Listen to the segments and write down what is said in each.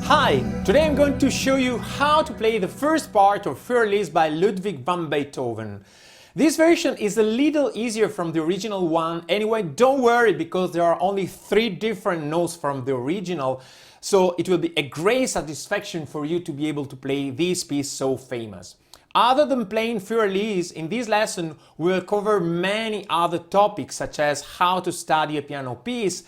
Hi! Today I'm going to show you how to play the first part of Elise by Ludwig van Beethoven. This version is a little easier from the original one. Anyway, don't worry because there are only 3 different notes from the original, so it will be a great satisfaction for you to be able to play this piece so famous. Other than playing Elise, in this lesson we will cover many other topics such as how to study a piano piece,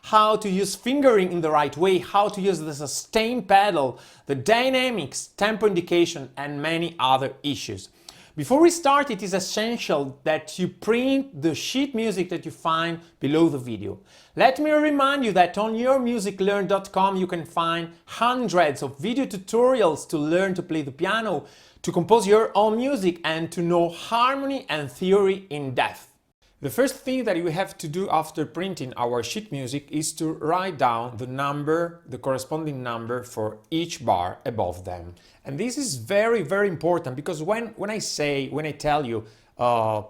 how to use fingering in the right way, how to use the sustain pedal, the dynamics, tempo indication, and many other issues. Before we start, it is essential that you print the sheet music that you find below the video. Let me remind you that on yourmusiclearn.com you can find hundreds of video tutorials to learn to play the piano, to compose your own music, and to know harmony and theory in depth. The first thing that we have to do after printing our sheet music is to write down the number, the corresponding number for each bar above them. And this is very, very important because when I tell you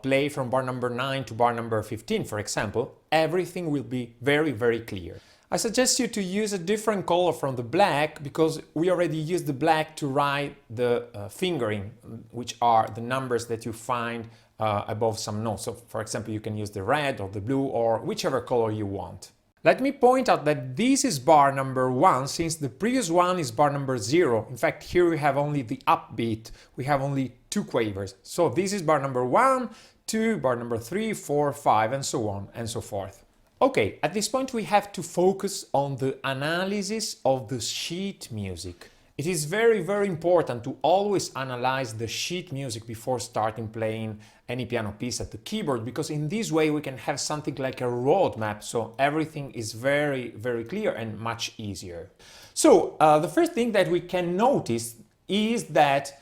play from bar number 9 to bar number 15, for example, everything will be very, very clear. I suggest you to use a different color from the black because we already used the black to write the fingering, which are the numbers that you find above some notes. So, for example, you can use the red or the blue or whichever color you want. Let me point out that this is bar number 1 since the previous one is bar number 0. In fact, here we have only the upbeat. We have only 2 quavers. So this is bar number 1, 2, bar number 3, 4, 5, and so on and so forth. Okay, at this point we have to focus on the analysis of the sheet music. It is very, very important to always analyze the sheet music before starting playing any piano piece at the keyboard, because in this way we can have something like a roadmap, so everything is very, very clear and much easier. So the first thing that we can notice is that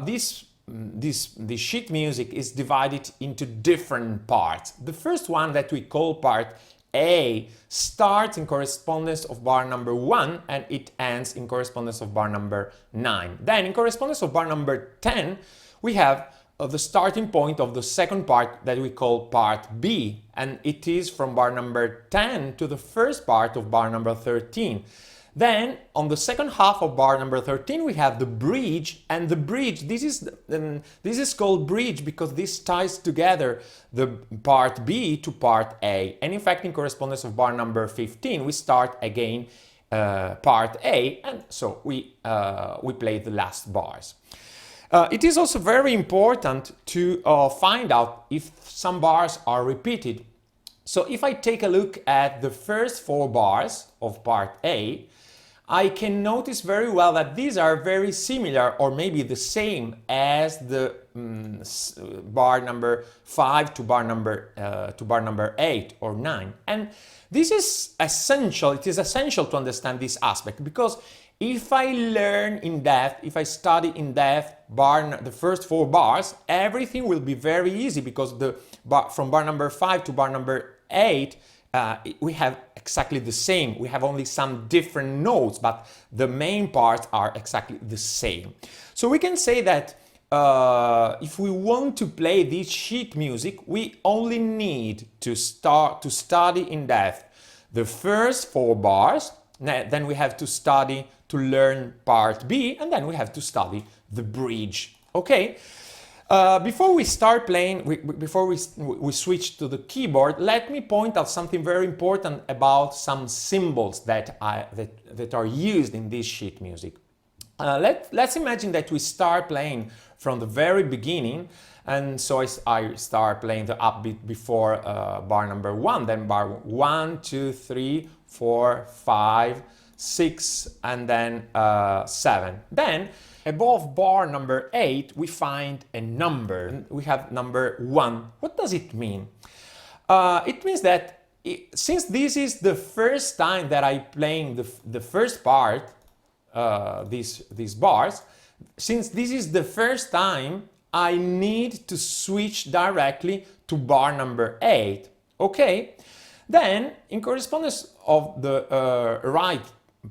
this sheet music is divided into different parts. The first one that we call part A starts in correspondence of bar number 1 and it ends in correspondence of bar number 9. Then in correspondence of bar number 10 we have the starting point of the second part that we call part B, and it is from bar number 10 to the first part of bar number 13. Then on the second half of bar number 13 we have the bridge, and the bridge, this is called bridge because this ties together the part B to part A, and in fact in correspondence of bar number 15 we start again part A, and so we play the last bars. It is also very important to find out if some bars are repeated. So if I take a look at the first 4 bars of part A, I can notice very well that these are very similar or maybe the same as the bar number 5 to bar number 8 or 9. And this is essential, it is essential to understand this aspect, because if I learn in depth, if I study in depth the first 4 bars, everything will be very easy because from bar number 5 to bar number 8 we have exactly the same. We have only some different notes, but the main parts are exactly the same. So we can say that if we want to play this sheet music, we only need to start to study in depth the first 4 bars, then we have to learn part B, and then we have to study the bridge. Okay? Before we start playing, before we switch to the keyboard, let me point out something very important about some symbols that are used in this sheet music. Let's imagine that we start playing from the very beginning, and so I start playing the upbeat before bar number 1, then bar 1, 2, 3, 4, 5, 6, and then 7. Then above bar number 8 we find a number. We have number 1. What does it mean? It means that since this is the first time that I'm playing the first part, these bars, since this is the first time, I need to switch directly to bar number 8. Okay? Then in correspondence of the right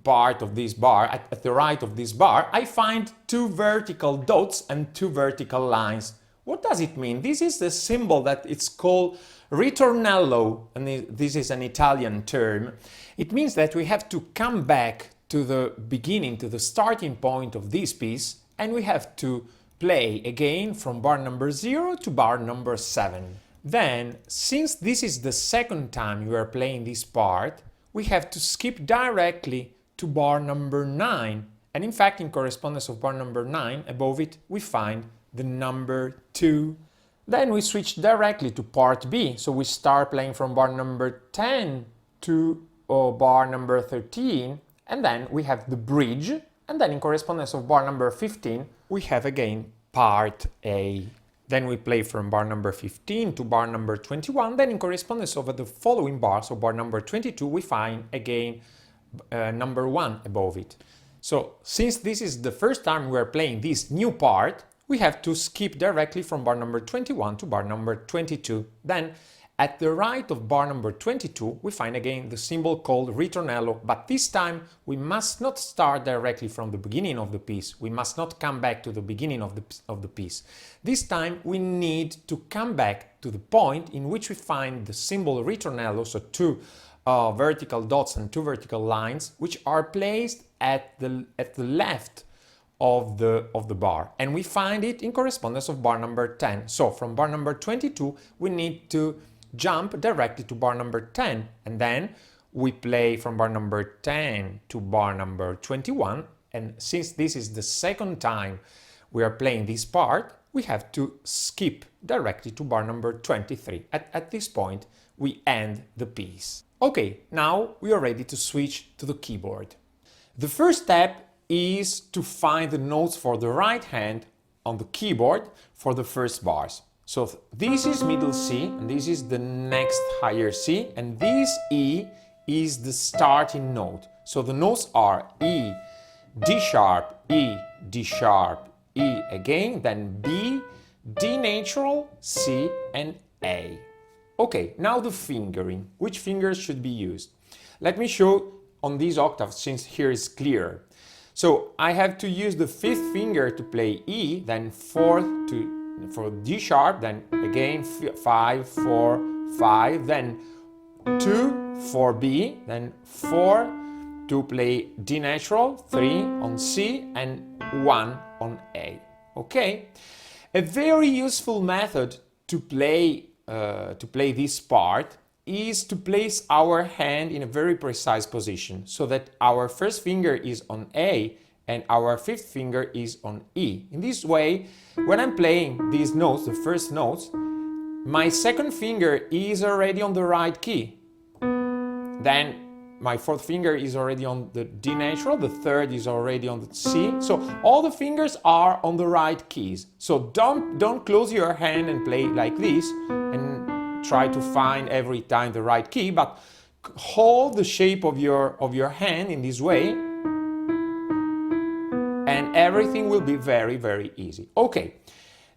part of this bar, at the right of this bar, I find 2 vertical dots and 2 vertical lines. What does it mean? This is the symbol that it's called ritornello, and this is an Italian term. It means that we have to come back to the beginning, to the starting point of this piece, and we have to play again from bar number 0 to bar number 7. Then, since this is the second time you are playing this part, we have to skip directly to bar number 9. And in fact, in correspondence of bar number 9, above it, we find the number 2. Then we switch directly to part B. So we start playing from bar number 10 to bar number 13. And then we have the bridge. And then in correspondence of bar number 15, we have again part A. Then we play from bar number 15 to bar number 21. Then in correspondence of the following bar, so bar number 22, we find again number 1 above it. So since this is the first time we are playing this new part, we have to skip directly from bar number 21 to bar number 22. Then at the right of bar number 22, we find again the symbol called ritornello, but this time we must not start directly from the beginning of the piece. We must not come back to the beginning of the piece. This time we need to come back to the point in which we find the symbol ritornello, so 2 vertical dots and 2 vertical lines, which are placed at the left of the bar, and we find it in correspondence of bar number 10. So from bar number 22 we need to jump directly to bar number 10, and then we play from bar number 10 to bar number 21, and since this is the second time we are playing this part, we have to skip directly to bar number 23. At this point we end the piece. Okay, now we are ready to switch to the keyboard. The first step is to find the notes for the right hand on the keyboard for the first bars. So this is middle C, and this is the next higher C, and this E is the starting note. So the notes are E, D sharp, E, D sharp, E again, then B, D natural, C, and A. Okay, now the fingering. Which fingers should be used? Let me show on these octaves, since here is clear. So I have to use the 5th finger to play E, then 4th for D sharp, then again 5, 4, 5, then 2 for B, then 4 to play D natural, 3 on C, and 1 on A. Okay? A very useful method to play this part is to place our hand in a very precise position so that our first finger is on A and our 5th finger is on E. In this way, when I'm playing these notes, the first notes, my 2nd finger is already on the right key. Then my 4th finger is already on the D natural, the 3rd is already on the C. So all the fingers are on the right keys. So don't close your hand and play like this and try to find every time the right key, but hold the shape of your hand in this way, and everything will be very, very easy. Okay,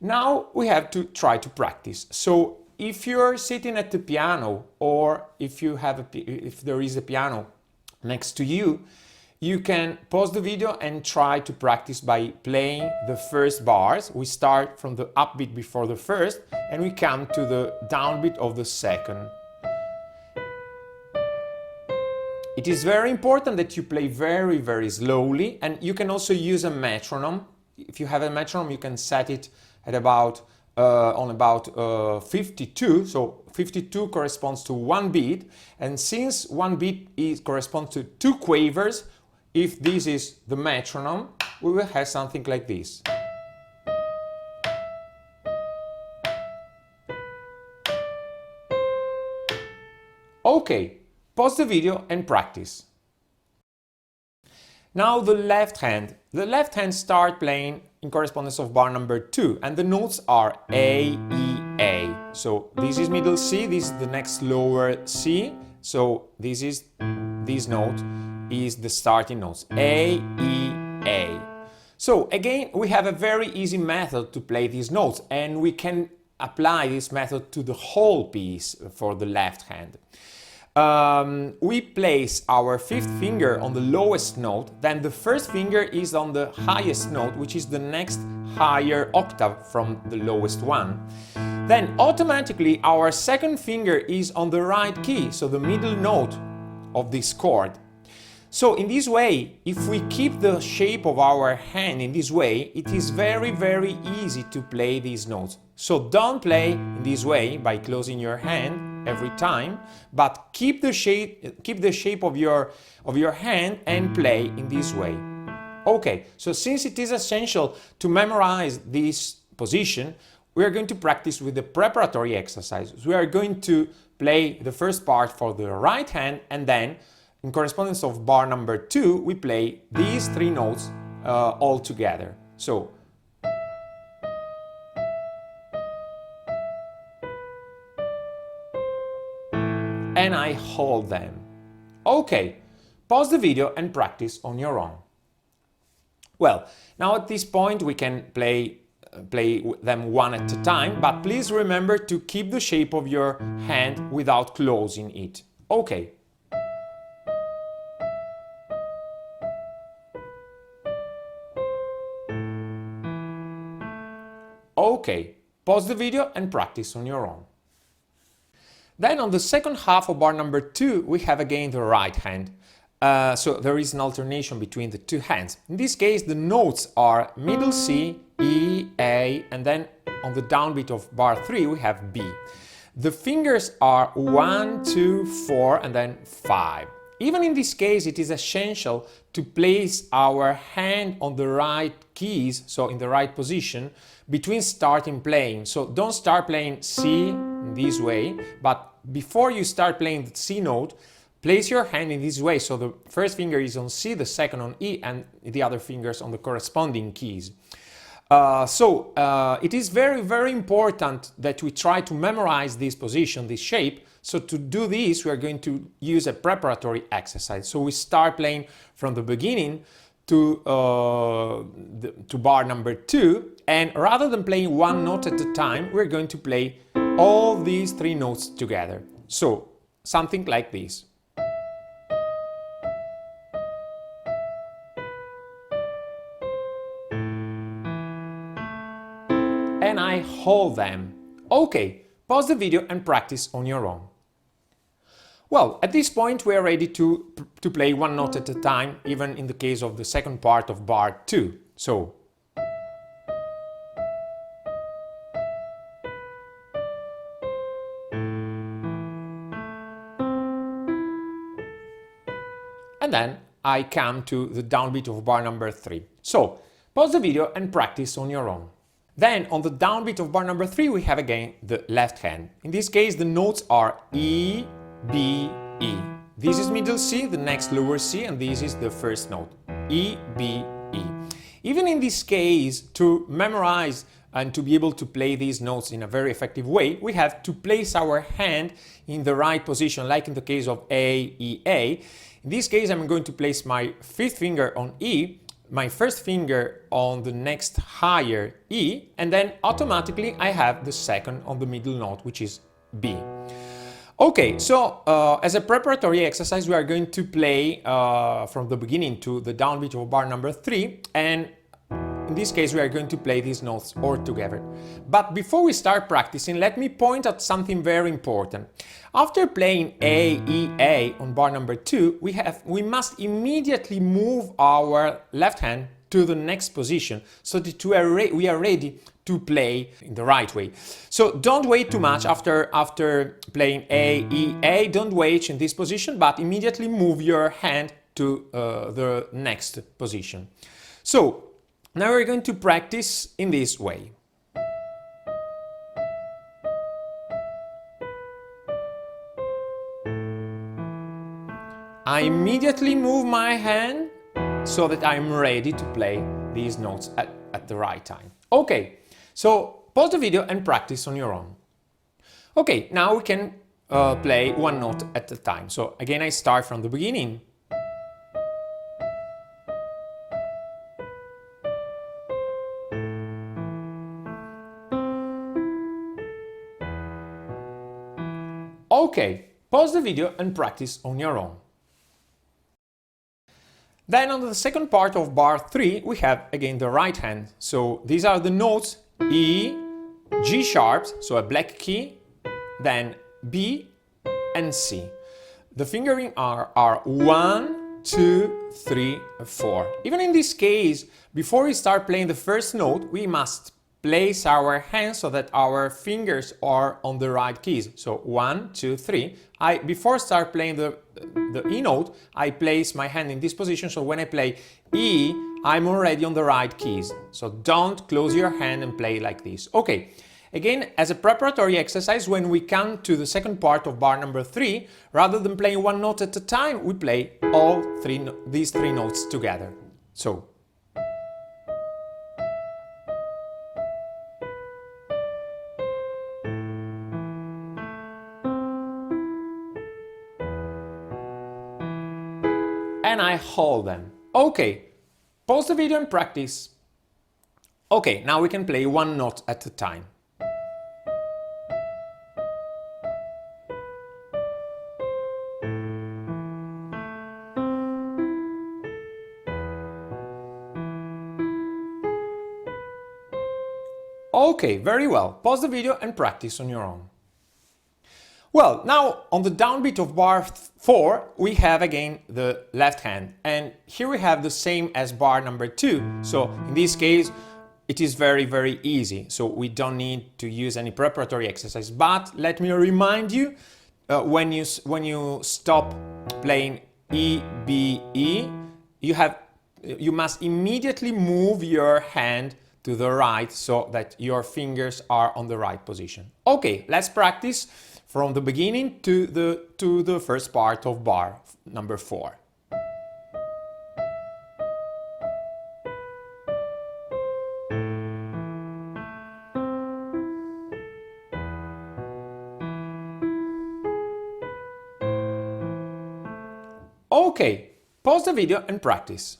now we have to try to practice. So if you're sitting at the piano, or if there is a piano next to you, you can pause the video and try to practice by playing the first bars. We start from the upbeat before the first, and we come to the downbeat of the second. It is very important that you play very, very slowly, and you can also use a metronome. If you have a metronome, you can set it at about 52. So 52 corresponds to 1 beat, and since 1 beat corresponds to 2 quavers, if this is the metronome, we will have something like this. Okay, pause the video and practice. Now the left hand. The left hand start playing in correspondence of bar number 2, and the notes are A, E, A. So this is middle C, this is the next lower C. So this note is the starting notes, A, E, A. So again, we have a very easy method to play these notes, and we can apply this method to the whole piece for the left hand. We place our 5th finger on the lowest note, then the 1st finger is on the highest note, which is the next higher octave from the lowest one. Then automatically our 2nd finger is on the right key, so the middle note of this chord. So in this way, if we keep the shape of our hand in this way, it is very, very easy to play these notes. So don't play in this way by closing your hand every time, but keep the shape of your hand and play in this way. Okay, so since it is essential to memorize this position, we are going to practice with the preparatory exercises. We are going to play the first part for the right hand, and then in correspondence of bar number 2, we play these 3 notes all together. So, and I hold them. Okay, pause the video and practice on your own. Well, now at this point we can play them one at a time, but please remember to keep the shape of your hand without closing it. Okay. Okay, pause the video and practice on your own. Then on the second half of bar number 2, we have again the right hand. So there is an alternation between the 2 hands. In this case, the notes are middle C, E, A, and then on the downbeat of bar 3, we have B. The fingers are 1, 2, 4, and then 5. Even in this case, it is essential to place our hand on the right keys, so in the right position, between starting playing. So don't start playing C in this way, but before you start playing the C note, place your hand in this way, so the first finger is on C, the second on E, and the other fingers on the corresponding keys. It is very, very important that we try to memorize this position, this shape. So to do this, we are going to use a preparatory exercise. So we start playing from the beginning to bar number 2, and rather than playing one note at a time, we're going to play all these 3 notes together. So something like this. And I hold them. Okay, pause the video and practice on your own. Well, at this point we are ready to play one note at a time, even in the case of the second part of bar 2. So, and then I come to the downbeat of bar number 3. So, pause the video and practice on your own. Then, on the downbeat of bar number 3, we have again the left hand. In this case, the notes are E, B, E. This is middle C, the next lower C, and this is the first note, E, B, E. Even in this case, to memorize and to be able to play these notes in a very effective way, we have to place our hand in the right position, like in the case of A, E, A. In this case, I'm going to place my 5th finger on E, my first finger on the next higher E, and then automatically I have the second on the middle note, which is B. Okay, so as a preparatory exercise, we are going to play from the beginning to the downbeat of bar number 3, and in this case we are going to play these notes all together. But before we start practicing, let me point out something very important. After playing A, E, A on bar number 2, we must immediately move our left hand to the next position so that we are ready to play in the right way. So don't wait too much after playing A, E, A. Don't wait in this position, but immediately move your hand to the next position. So now we're going to practice in this way. I immediately move my hand so that I'm ready to play these notes at the right time. Okay, so pause the video and practice on your own. Okay, now we can play one note at a time. So again, I start from the beginning. Okay, pause the video and practice on your own. Then on the second part of bar 3, we have again the right hand. So these are the notes E, G sharps, so a black key, then B and C. The fingering are 1, 2, 3, 4. Even in this case, before we start playing the first note, we must place our hands so that our fingers are on the right keys. So 1, 2, 3. Before start playing the E note, I place my hand in this position, so when I play E, I'm already on the right keys. So don't close your hand and play like this. Okay. Again, as a preparatory exercise, when we come to the second part of bar number 3, rather than playing one note at a time, we play all these three notes together. So. And I hold them. Okay, pause the video and practice. Okay, now we can play one note at a time. Okay, very well. Pause the video and practice on your own. Well, now on the downbeat of bar 4, we have again the left hand. And here we have the same as bar number 2. So in this case, it is very, very easy. So we don't need to use any preparatory exercise. But let me remind you, when you stop playing E, B, E, you must immediately move your hand to the right so that your fingers are on the right position. Okay, let's practice from the beginning to the first part of bar number 4. Okay, pause the video and practice.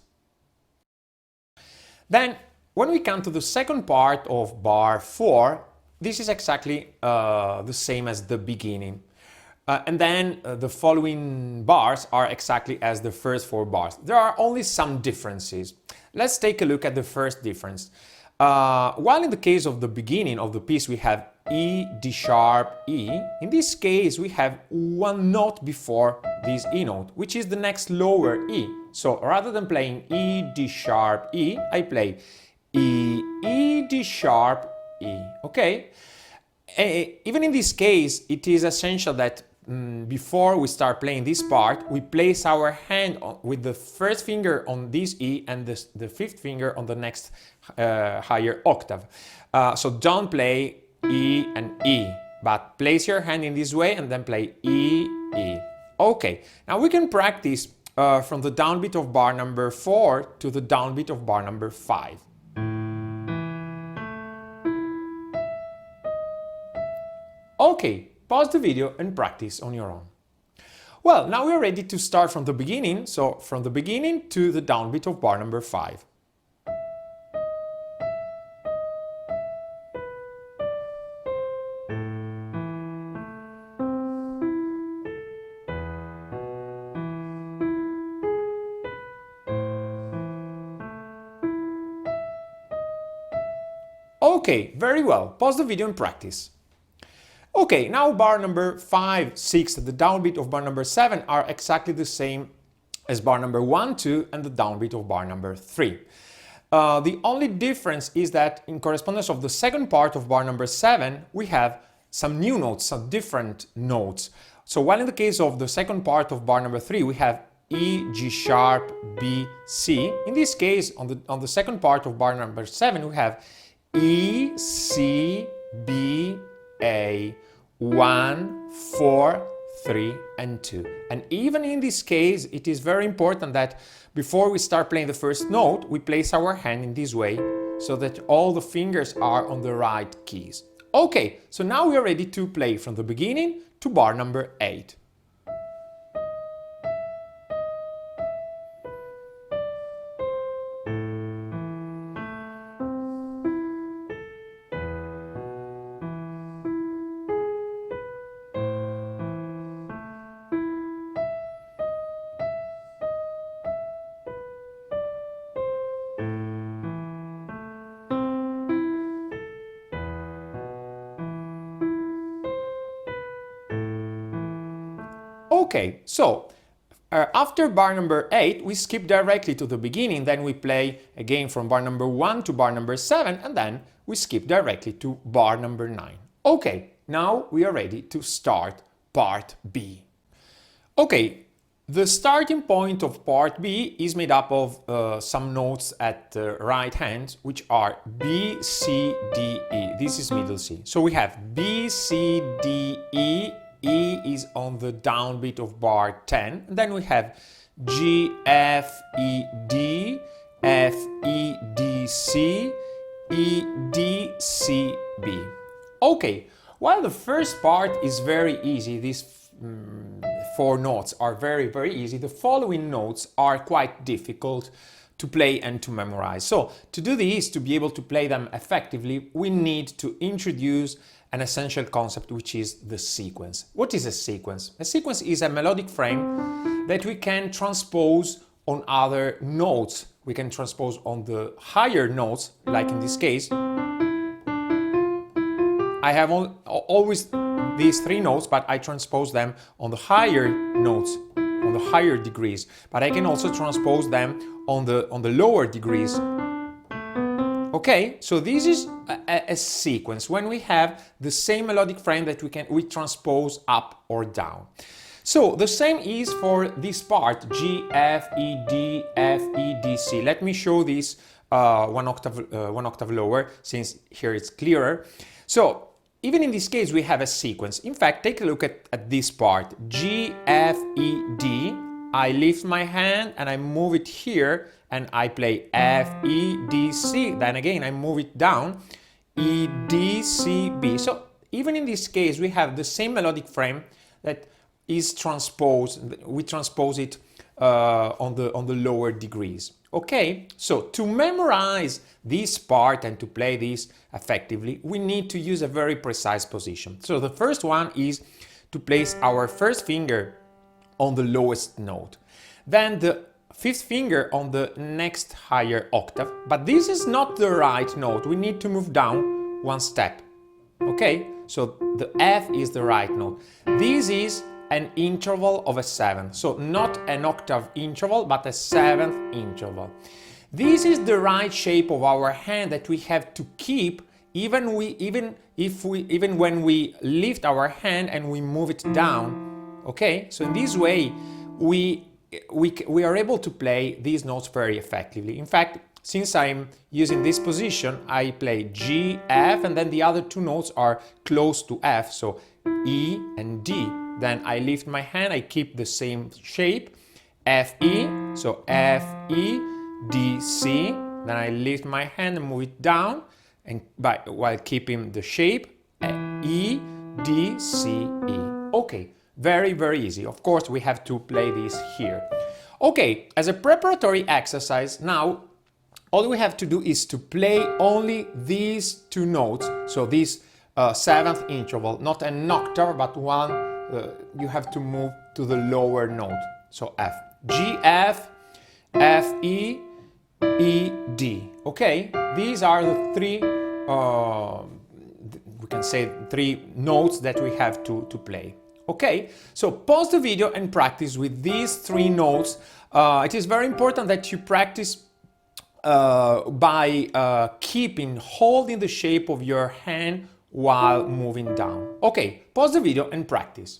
Then, when we come to the second part of bar 4, this is exactly the same as the beginning. And then the following bars are exactly as the first 4 bars. There are only some differences. Let's take a look at the first difference. While in the case of the beginning of the piece we have E, D sharp, E, in this case we have one note before this E note, which is the next lower E. So rather than playing E, D sharp, E, I play E, E, D sharp, E, okay? Even in this case, it is essential that before we start playing this part, we place our hand with the first finger on this E and the fifth finger on the next higher octave. So don't play E and E, but place your hand in this way and then play E, E. Okay, now we can practice from the downbeat of bar number 4 to the downbeat of bar number 5. Okay, pause the video and practice on your own. Well, now we're ready to start from the beginning, so from the beginning to the downbeat of bar number 5. Okay, very well. Pause the video and practice. Okay, now bar number 5, 6, the downbeat of bar number 7 are exactly the same as bar number 1, 2 and the downbeat of bar number 3. The only difference is that in correspondence of the second part of bar number 7, we have some new notes, some different notes. So while in the case of the second part of bar number 3, we have E, G sharp, B, C. In this case, on the second part of bar number 7, we have E, C, B, A, 1, 4, 3, and 2. And even in this case, it is very important that before we start playing the first note, we place our hand in this way so that all the fingers are on the right keys. Okay, so now we are ready to play from the beginning to bar number 8. Okay, so After bar number 8, we skip directly to the beginning, then we play again from bar number 1 to bar number 7, and then we skip directly to bar number 9. Okay, now we are ready to start part B. Okay, the starting point of part B is made up of some notes at the right hand, which are B, C, D, E. This is middle C. So we have B, C, D, E. E is on the downbeat of bar 10. And then we have G, F, E, D, F, E, D, C, E, D, C, B. Okay, while the first part is very easy, these 4 notes are very easy, the following notes are quite difficult to play and to memorize. So to do this, to be able to play them effectively, we need to introduce an essential concept, which is the sequence. What is a sequence? A sequence is a melodic frame that we can transpose on other notes. We can transpose on the higher notes, like in this case. I have always these 3 notes, but I transpose them on the higher notes, on the higher degrees. But I can also transpose them on the lower degrees. Okay, so this is a sequence when we have the same melodic frame that we transpose up or down. So the same is for this part, G, F, E, D, F, E, D, C. Let me show this one octave lower, since here it's clearer. So even in this case, we have a sequence. In fact, take a look at this part, G, F, E, D. I lift my hand and I move it here, and I play F, E, D, C. Then again, I move it down, E, D, C, B. So even in this case, we have the same melodic frame that is transposed. We transpose it on the lower degrees. Okay, so to memorize this part and to play this effectively, we need to use a very precise position. So the first one is to place our first finger on the lowest note, then the 5th finger on the next higher octave, but this is not the right note. We need to move down 1 step. Okay, so the F is the right note. This is an interval of a 7th, so not an octave interval, but a 7th interval. This is the right shape of our hand that we have to keep even when we lift our hand and we move it down. Okay, so in this way we are able to play these notes very effectively. In fact, since I'm using this position, I play G, F, and then the other 2 notes are close to F, so E and D. Then I lift my hand, I keep the same shape, F, E, so F, E, D, C. Then I lift my hand and move it down, and while keeping the shape, E, D, C, E. Okay. Very easy. Of course, we have to play this here. Okay, as a preparatory exercise, now all we have to do is to play only these 2 notes. So this 7th interval, not an octave, but one you have to move to the lower note. So F, G, F, F, E, E, D. Okay, these are the 3, we can say 3 notes that we have to play. Okay, so pause the video and practice with these 3 notes. It is very important that you practice by holding the shape of your hand while moving down. Okay, pause the video and practice.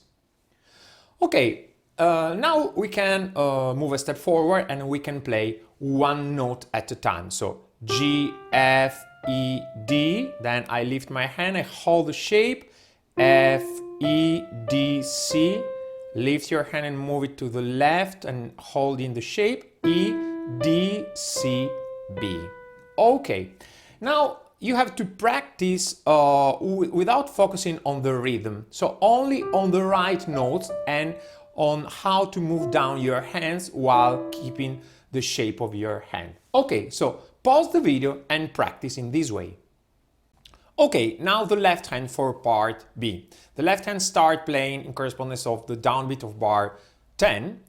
Okay, now we can move a step forward and we can play 1 note at a time. So G, F, E, D, then I lift my hand, I hold the shape, F, E, D, C, lift your hand and move it to the left and hold in the shape, E, D, C, B. Okay, now you have to practice without focusing on the rhythm, so only on the right notes and on how to move down your hands while keeping the shape of your hand. Okay, so pause the video and practice in this way. Okay, now the left hand for part B. The left hand start playing in correspondence of the downbeat of bar 10.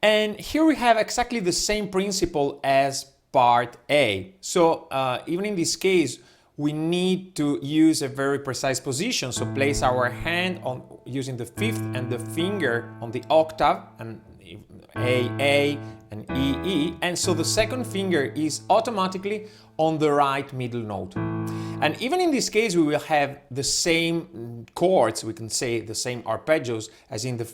And here we have exactly the same principle as part A. So even in this case, we need to use a very precise position. So place our hand on using the 5th and the finger on the octave, and A, and E, and so the second finger is automatically on the right middle note. And even in this case, we will have the same chords, we can say the same arpeggios as in the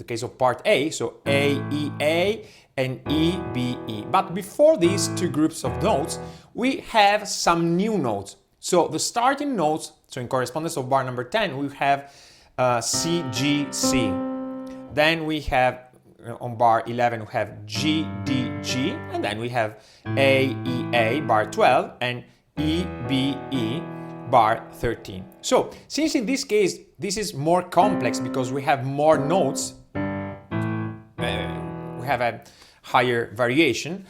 case of part A, so A, and E, B. But before these two groups of notes, we have some new notes. So the starting notes, so in correspondence of bar number 10, we have C, G, C. Then we have on bar 11 we have G, D, G, and then we have A, E, bar 12, and E, B, E, bar 13. So since in this case this is more complex because we have more notes, we have a higher variation,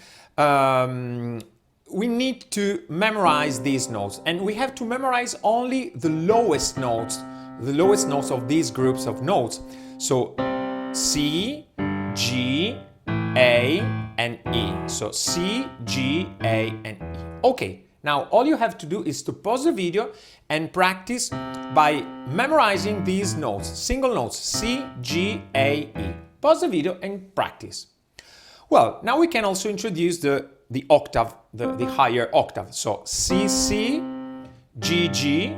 we need to memorize these notes, and we have to memorize only the lowest notes of these groups of notes. So C, G, A, and E. So C, G, A, and E. Okay, now all you have to do is to pause the video and practice by memorizing these notes, single notes, C, G, A, E. Pause the video and practice. Well, now we can also introduce the octave, the higher octave. So C, C, G, G,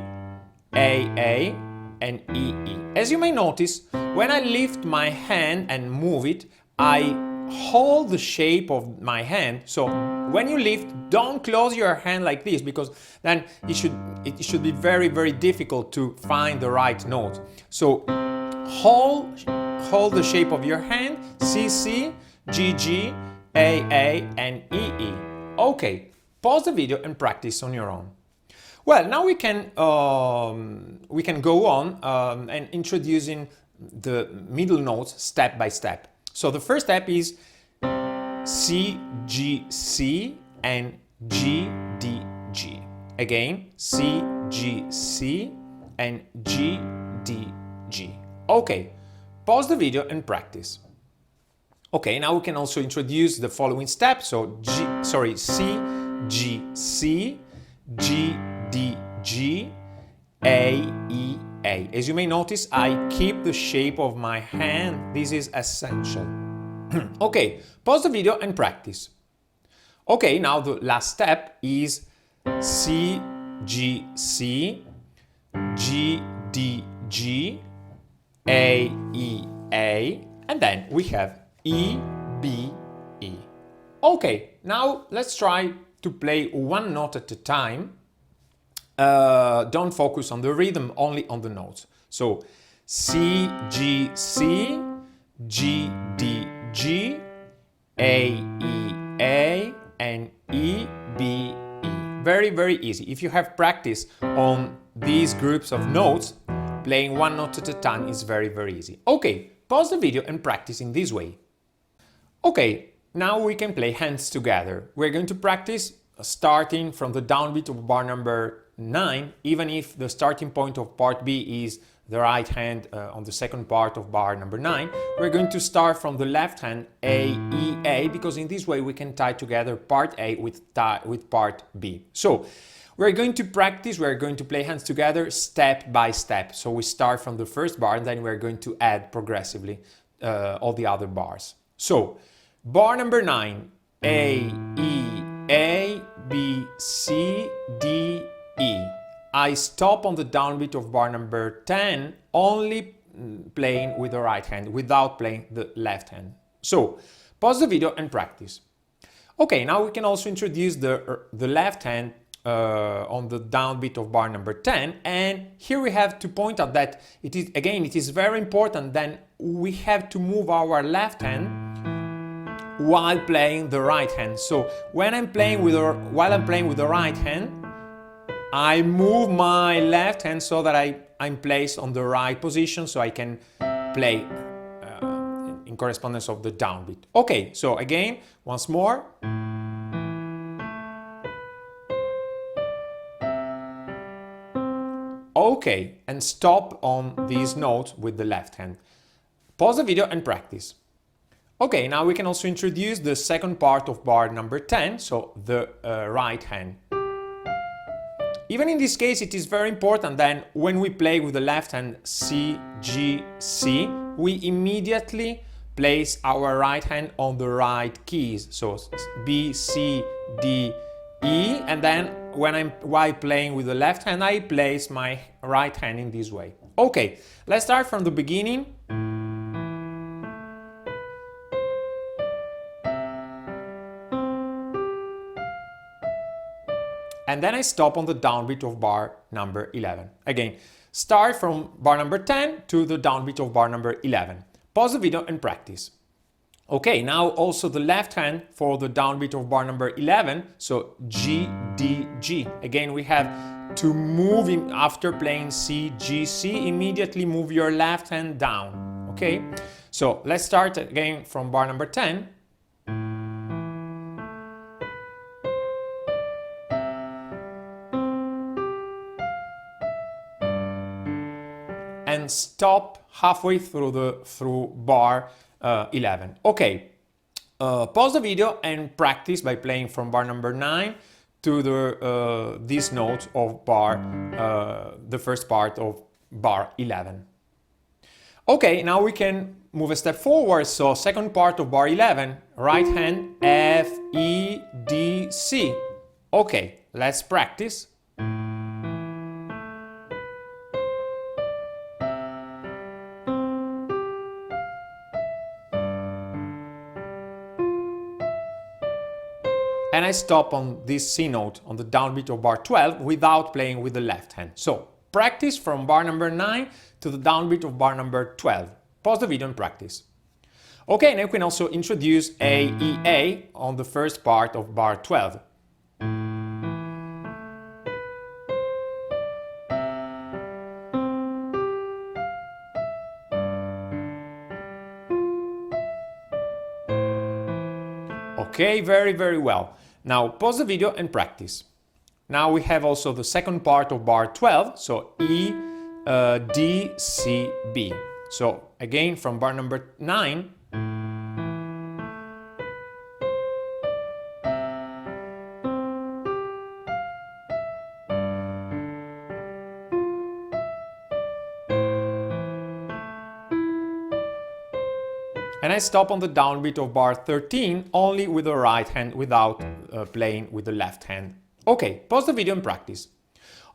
A, and E. As you may notice, when I lift my hand and move it, I hold the shape of my hand. So when you lift, don't close your hand like this, because then it should be very, very difficult to find the right note. So hold the shape of your hand, C, C, G, G, A, and E. Okay, pause the video and practice on your own. Well, now we can go on and introducing the middle notes step by step. So the first step is C, G, C, and G, D, G. Again, C, G, C, and G, D, G. Okay, pause the video and practice. Okay, now we can also introduce the following step. So C, G, C, G, D, G, A, E, A. As you may notice, I keep the shape of my hand. This is essential. Okay, pause the video and practice. Okay, now the last step is C, G, C, G, D, G, A, E, A, and then we have E, B, E. Okay, now let's try to play one note at a time. Don't focus on the rhythm, only on the notes. So C, G, C, G, D, G, A, E, A, and E, B, E. Very, very easy. If you have practice on these groups of notes, playing one note at a time is very, very easy. Okay, pause the video and practice in this way. Okay, now we can play hands together. We're going to practice starting from the downbeat of bar number 9, even if the starting point of part B is the right hand on the second part of bar number 9. We're going to start from the left hand A, E, A, because in this way we can tie together part A with part B. So we're going to practice, we're going to play hands together step by step. So we start from the first bar and then we're going to add progressively all the other bars. So bar number 9, A, E, B, C, D, E. I stop on the downbeat of bar number 10, only playing with the right hand, without playing the left hand. So, pause the video and practice. Okay, now we can also introduce the left hand on the downbeat of bar number 10, and here we have to point out that it is very important that we have to move our left hand while playing the right hand. So when I'm playing while I'm playing with the right hand, I move my left hand so that I'm placed on the right position, so I can play in correspondence of the downbeat. Okay, so again, once more. Okay, and stop on these notes with the left hand. Pause the video and practice. Okay, now we can also introduce the second part of bar number 10, so the right hand. Even in this case, it is very important that when we play with the left hand C, G, C, we immediately place our right hand on the right keys. So B, C, D, E, and then while playing with the left hand, I place my right hand in this way. Okay, let's start from the beginning. And then I stop on the downbeat of bar number 11. Again, start from bar number 10 to the downbeat of bar number 11. Pause the video and practice. Okay, now also the left hand for the downbeat of bar number 11, so G, D, G. Again, we have to move in after playing C, G, C, immediately move your left hand down, okay? So let's start again from bar number 10. And stop halfway through bar 11. Okay, pause the video and practice by playing from bar number 9 to this note of the first part of bar 11. Okay, now we can move a step forward. So second part of bar 11, right hand F, E, D, C. Okay, let's practice. And I stop on this C note on the downbeat of bar 12 without playing with the left hand. So practice from bar number 9 to the downbeat of bar number 12. Pause the video and practice. Okay, now you can also introduce A, E, A on the first part of bar 12. Okay, very, very well. Now pause the video and practice. Now we have also the second part of bar 12, so E, D, C, B. So again from bar number 9. And I stop on the downbeat of bar 13 only with the right hand without playing with the left hand. Okay, pause the video and practice.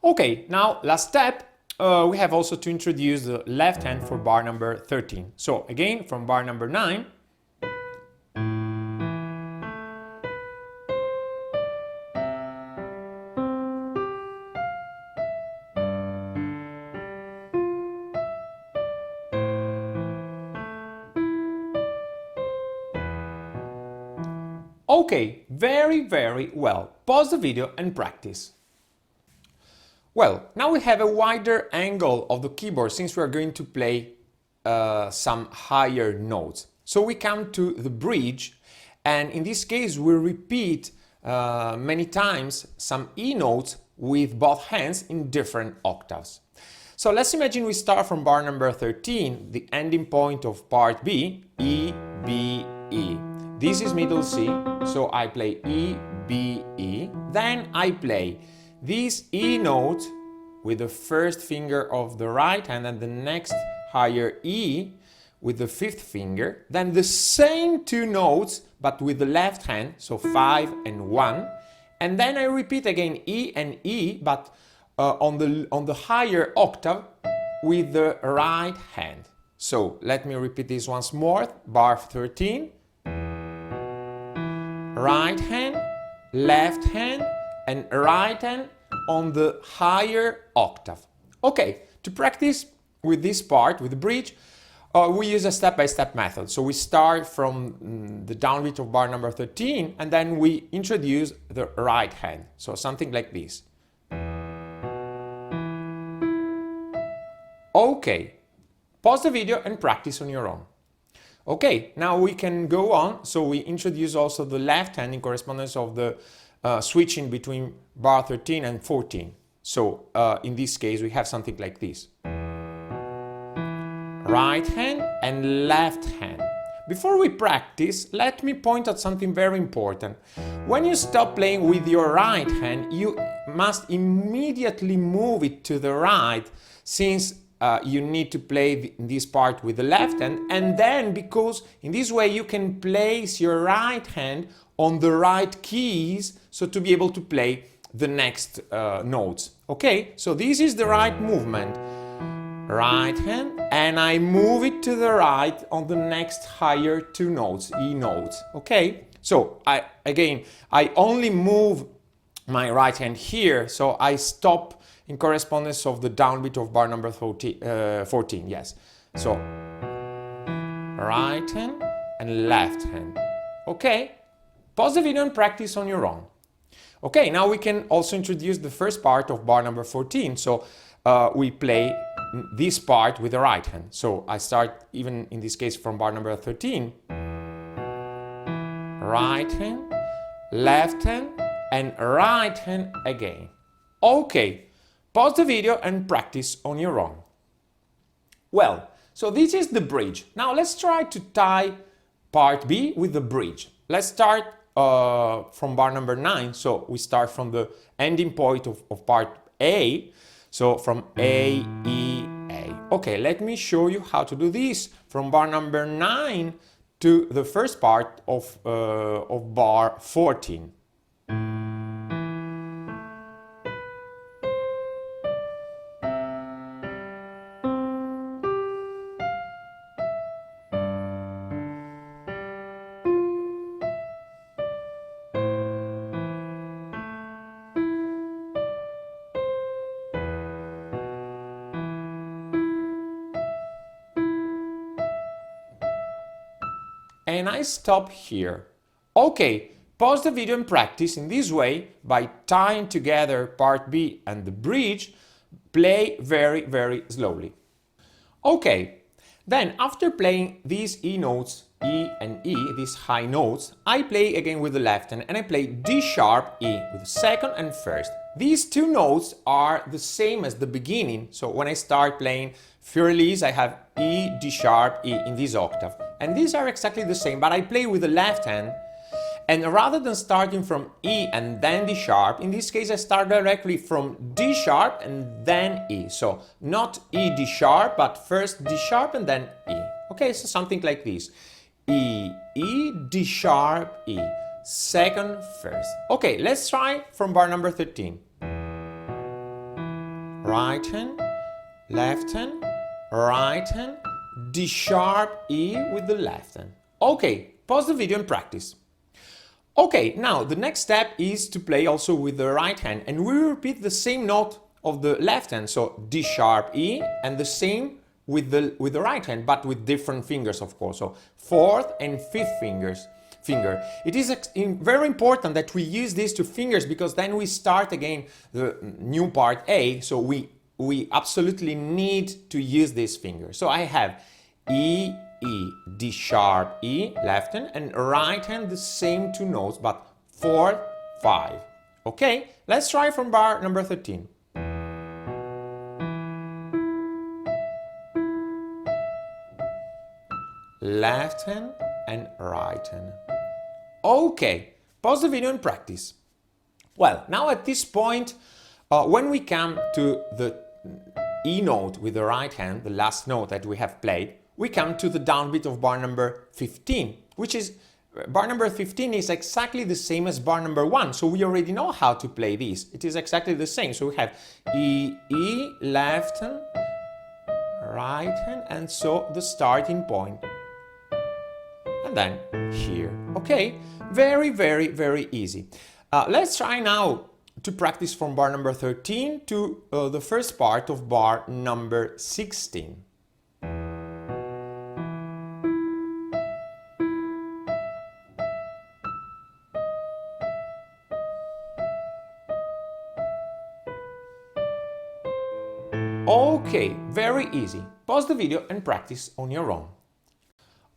Okay, now last step, we have also to introduce the left hand for bar number 13. So again, from bar number 9. Okay, very, very well. Pause the video and practice. Well, now we have a wider angle of the keyboard since we are going to play some higher notes. So we come to the bridge, and in this case we repeat many times some E notes with both hands in different octaves. So let's imagine we start from bar number 13, the ending point of part B, E, B, E. This is middle C, so I play E, B, E. Then I play this E note with the first finger of the right hand and the next higher E with the fifth finger. Then the same two notes but with the left hand, so 5 and 1. And then I repeat again E and E, but on the higher octave with the right hand. So let me repeat this once more. Bar 13. Right hand, left hand, and right hand on the higher octave. Okay, to practice with this part, with the bridge, we use a step-by-step method. So we start from the downbeat of bar number 13, and then we introduce the right hand. So something like this. Okay, pause the video and practice on your own. Okay, now we can go on. So we introduce also the left hand in correspondence of the switching between bar 13 and 14. So in this case, we have something like this. Right hand and left hand. Before we practice, let me point out something very important. When you stop playing with your right hand, you must immediately move it to the right, since you need to play this part with the left hand, and then because in this way you can place your right hand on the right keys, so to be able to play the next notes. Okay, so this is the right movement. Right hand, and I move it to the right on the next higher two notes, E notes. Okay, so I only move my right hand here, so I stop in correspondence of the downbeat of bar number 14, yes. So right hand and left hand. Okay, pause the video and practice on your own. Okay, now we can also introduce the first part of bar number 14. So we play this part with the right hand. So I start, even in this case, from bar number 13. Right hand, left hand, and right hand again. Okay, pause the video and practice on your own. Well, so this is the bridge. Now let's try to tie part B with the bridge. Let's start from bar number 9. So we start from the ending point of part A. So from A, E, A. Okay, let me show you how to do this from bar number 9 to the first part of bar 14. And I stop here. Okay, pause the video and practice in this way by tying together part B and the bridge. Play very, very slowly. Okay, then after playing these E notes, E and E, these high notes, I play again with the left hand and I play D sharp E with the second and first. These two notes are the same as the beginning, so when I start playing for Elise, I have E, D sharp, E in this octave. And these are exactly the same, but I play with the left hand, and rather than starting from E and then D sharp, in this case I start directly from D sharp and then E. So not E, D sharp, but first D sharp and then E. Okay, so something like this. E, E, D sharp, E. Second, first. Okay, let's try from bar number 13. Right hand, left hand, right hand, D sharp, E with the left hand. Okay, pause the video and practice. Okay, now the next step is to play also with the right hand, and we repeat the same note of the left hand, so D sharp, E, and the same with the right hand, but with different fingers, of course, so fourth and fifth finger. It is very important that we use these two fingers, because then we start again the new part A, so we absolutely need to use this finger. So I have E, E, D sharp, E, left hand, and right hand the same two notes, but 4, 5. Okay, let's try from bar number 13. Left hand and right hand. Okay, pause the video and practice. Well, now at this point, when we come to the E note with the right hand, the last note that we have played, we come to the downbeat of bar number 15, which is, bar number 15 is exactly the same as bar number 1, so we already know how to play this. It is exactly the same, so we have E, E, left hand, right hand, and so the starting point. And then here, okay? Very, very, very easy. Let's try now to practice from bar number 13 to the first part of bar number 16. Okay, very easy. Pause the video and practice on your own.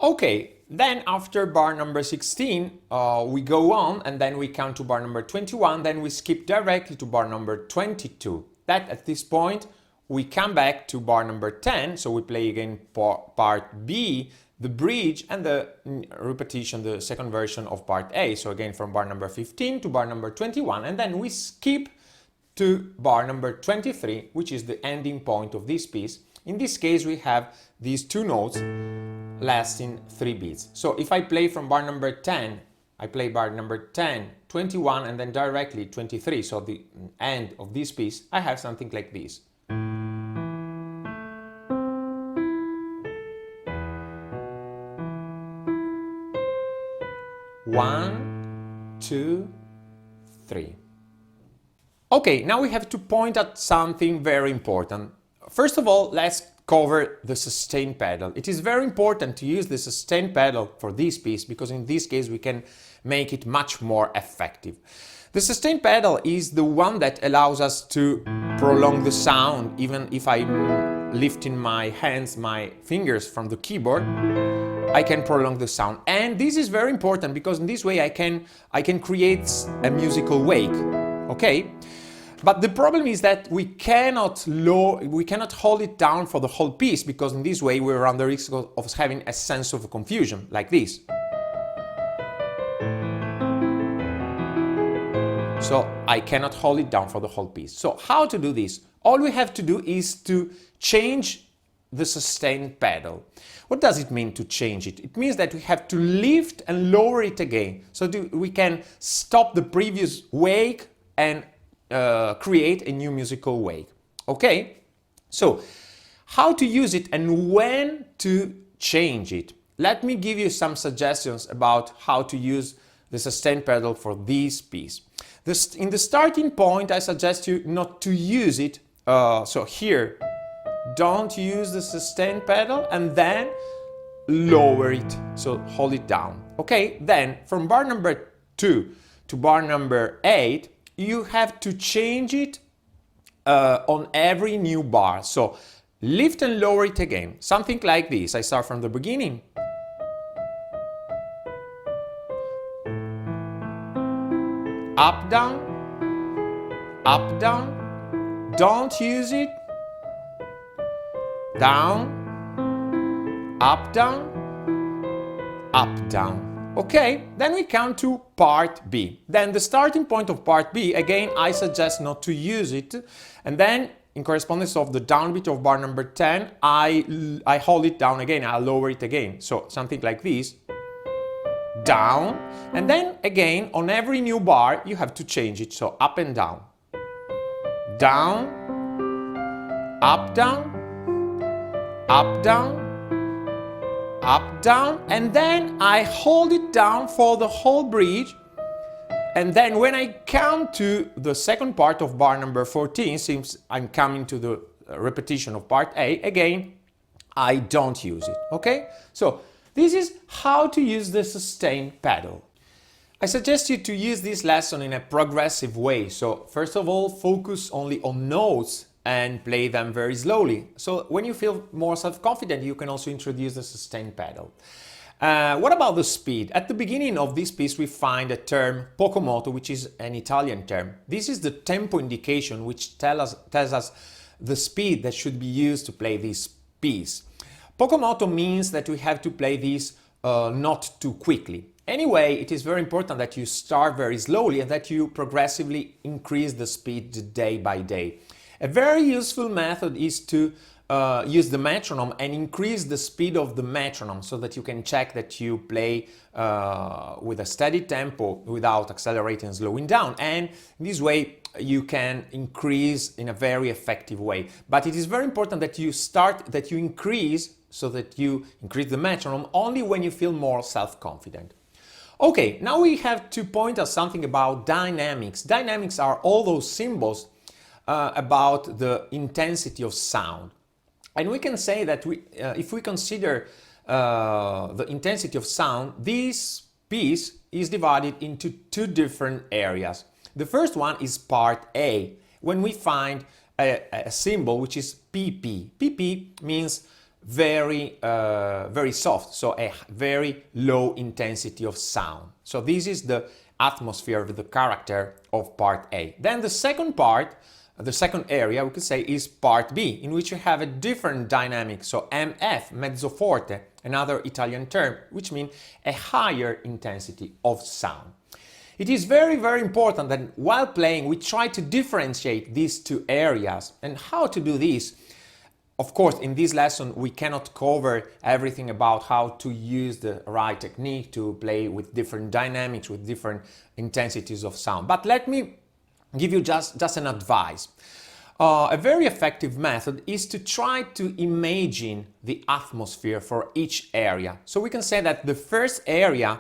Okay, then after bar number 16, we go on and then we come to bar number 21, then we skip directly to bar number 22. That at this point, we come back to bar number 10, so we play again part B, the bridge, and the repetition, the second version of part A. So again from bar number 15 to bar number 21, and then we skip to bar number 23, which is the ending point of this piece, In this case, we have these two notes lasting 3 beats. So if I play from bar number 10, I play bar number 10, 21, and then directly 23, so the end of this piece, I have something like this. One, two, three. Okay, now we have to point at something very important. First of all, let's cover the sustain pedal. It is very important to use the sustain pedal for this piece because in this case we can make it much more effective. The sustain pedal is the one that allows us to prolong the sound even if I'm lifting my hands, my fingers from the keyboard. I can prolong the sound, and this is very important because in this way I can create a musical wake, okay? But the problem is that we cannot hold it down for the whole piece because in this way we run the risk of having a sense of confusion, like this. So I cannot hold it down for the whole piece. So how to do this? All we have to do is to change the sustain pedal. What does it mean to change it? It means that we have to lift and lower it again. So we can stop the previous wake and create a new musical wake. Okay? So how to use it and when to change it? Let me give you some suggestions about how to use the sustain pedal for this piece. In the starting point, I suggest you not to use it. So here, don't use the sustain pedal and then lower it, so hold it down. Okay, then from bar number 2 to bar number 8, you have to change it on every new bar. So lift and lower it again, something like this. I start from the beginning. Up, down, up, down, don't use it. Down, up, down, up, down. Okay, then we come to part B. Then the starting point of part B, again, I suggest not to use it. And then in correspondence of the downbeat of bar number 10, I hold it down again, I lower it again. So something like this. Down, and then again, on every new bar, you have to change it. So up and down. Down, up, down, up, down, up, down, and then I hold it down for the whole bridge. And then when I come to the second part of bar number 14, since I'm coming to the repetition of part A, again, I don't use it, okay? So this is how to use the sustain pedal. I suggest you to use this lesson in a progressive way. So first of all, focus only on notes and play them very slowly. So when you feel more self-confident, you can also introduce the sustain pedal. What about the speed? At the beginning of this piece, we find a term poco moto, which is an Italian term. This is the tempo indication, which tells us the speed that should be used to play this piece. Poco moto means that we have to play this not too quickly. Anyway, it is very important that you start very slowly and that you progressively increase the speed day by day. A very useful method is to use the metronome and increase the speed of the metronome so that you can check that you play with a steady tempo without accelerating and slowing down. And this way you can increase in a very effective way. But it is very important that you increase so that you increase the metronome only when you feel more self-confident. Okay, now we have to point out something about dynamics. Dynamics are all those symbols about the intensity of sound. And we can say that if we consider the intensity of sound, this piece is divided into two different areas. The first one is part A, when we find a symbol which is PP. PP means very soft, so a very low intensity of sound. So this is the atmosphere, the character of part A. Then the second part, the second area, we could say, is part B, in which you have a different dynamic. So MF, mezzo forte, another Italian term, which means a higher intensity of sound. It is very, very important that while playing, we try to differentiate these two areas. And how to do this? Of course, in this lesson, we cannot cover everything about how to use the right technique to play with different dynamics, with different intensities of sound. But let me give you just an advice. A very effective method is to try to imagine the atmosphere for each area. So we can say that the first area,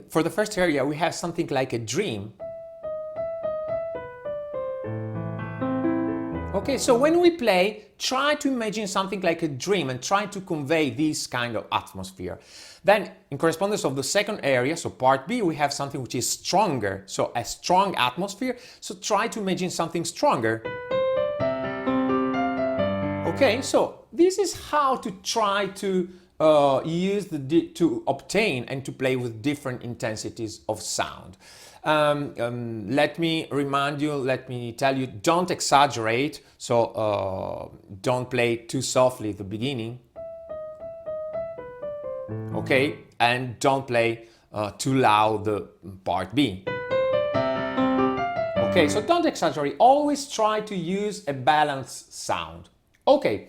for the first area, we have something like a dream. Okay, so when we play, try to imagine something like a dream and try to convey this kind of atmosphere. Then, in correspondence of the second area, so part B, we have something which is stronger, so a strong atmosphere. So try to imagine something stronger. Okay, so this is how to try to to obtain and to play with different intensities of sound. Let me remind you, let me tell you, don't exaggerate, so don't play too softly at the beginning, okay, and don't play too loud the part B. Okay, so don't exaggerate, always try to use a balanced sound. Okay,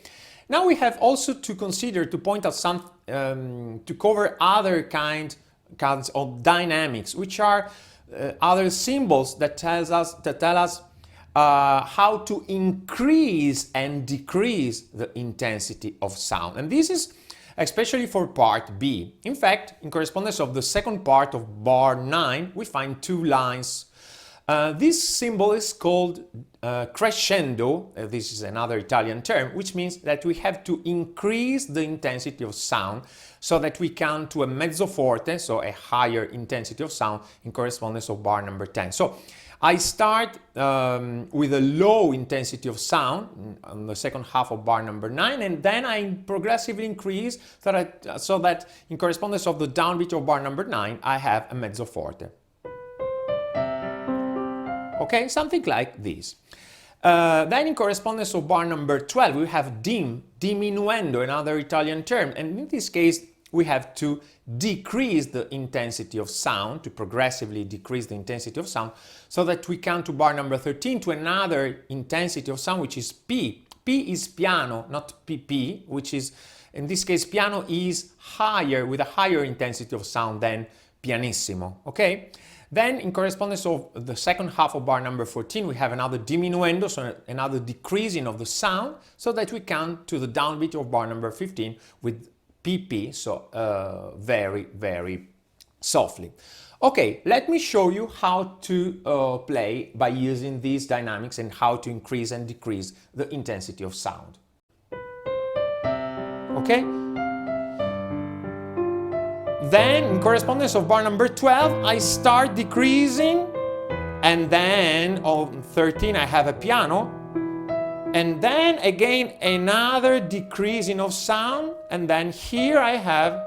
now we have also to consider, to point out some, to cover other kinds of dynamics, which are other symbols that tell us how to increase and decrease the intensity of sound. And this is especially for part B. In fact, in correspondence of the second part of bar 9, we find two lines. This symbol is called crescendo. This is another Italian term, which means that we have to increase the intensity of sound so that we come to a mezzo forte, so a higher intensity of sound in correspondence of bar number 10. So I start with a low intensity of sound on the second half of bar number 9, and then I progressively increase so that in correspondence of the downbeat of bar number 9, I have a mezzo forte. Okay, something like this. Then in correspondence of bar number 12, we have diminuendo, another Italian term, and in this case we have to decrease the intensity of sound, to progressively decrease the intensity of sound, so that we come to bar number 13 to another intensity of sound, which is P. P is piano, not PP, which is, in this case, piano is higher, with a higher intensity of sound than pianissimo, okay? Then, in correspondence of the second half of bar number 14, we have another diminuendo, so another decreasing of the sound, so that we come to the downbeat of bar number 15 with PP, so very, very softly. Okay, let me show you how to play by using these dynamics and how to increase and decrease the intensity of sound. Okay? Then, in correspondence of bar number 12, I start decreasing, and then on 13 I have a piano, and then again another decreasing of sound, and then here I have,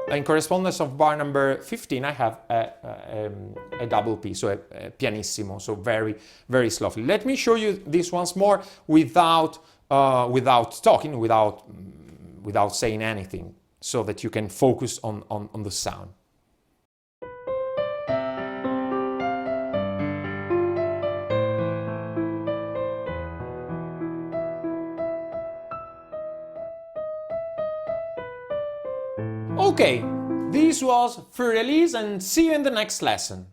in correspondence of bar number 15, I have a double P, so a pianissimo, so very, very slowly. Let me show you this once more without talking, without saying anything, so that you can focus on the sound. Okay, this was for Elise, and see you in the next lesson.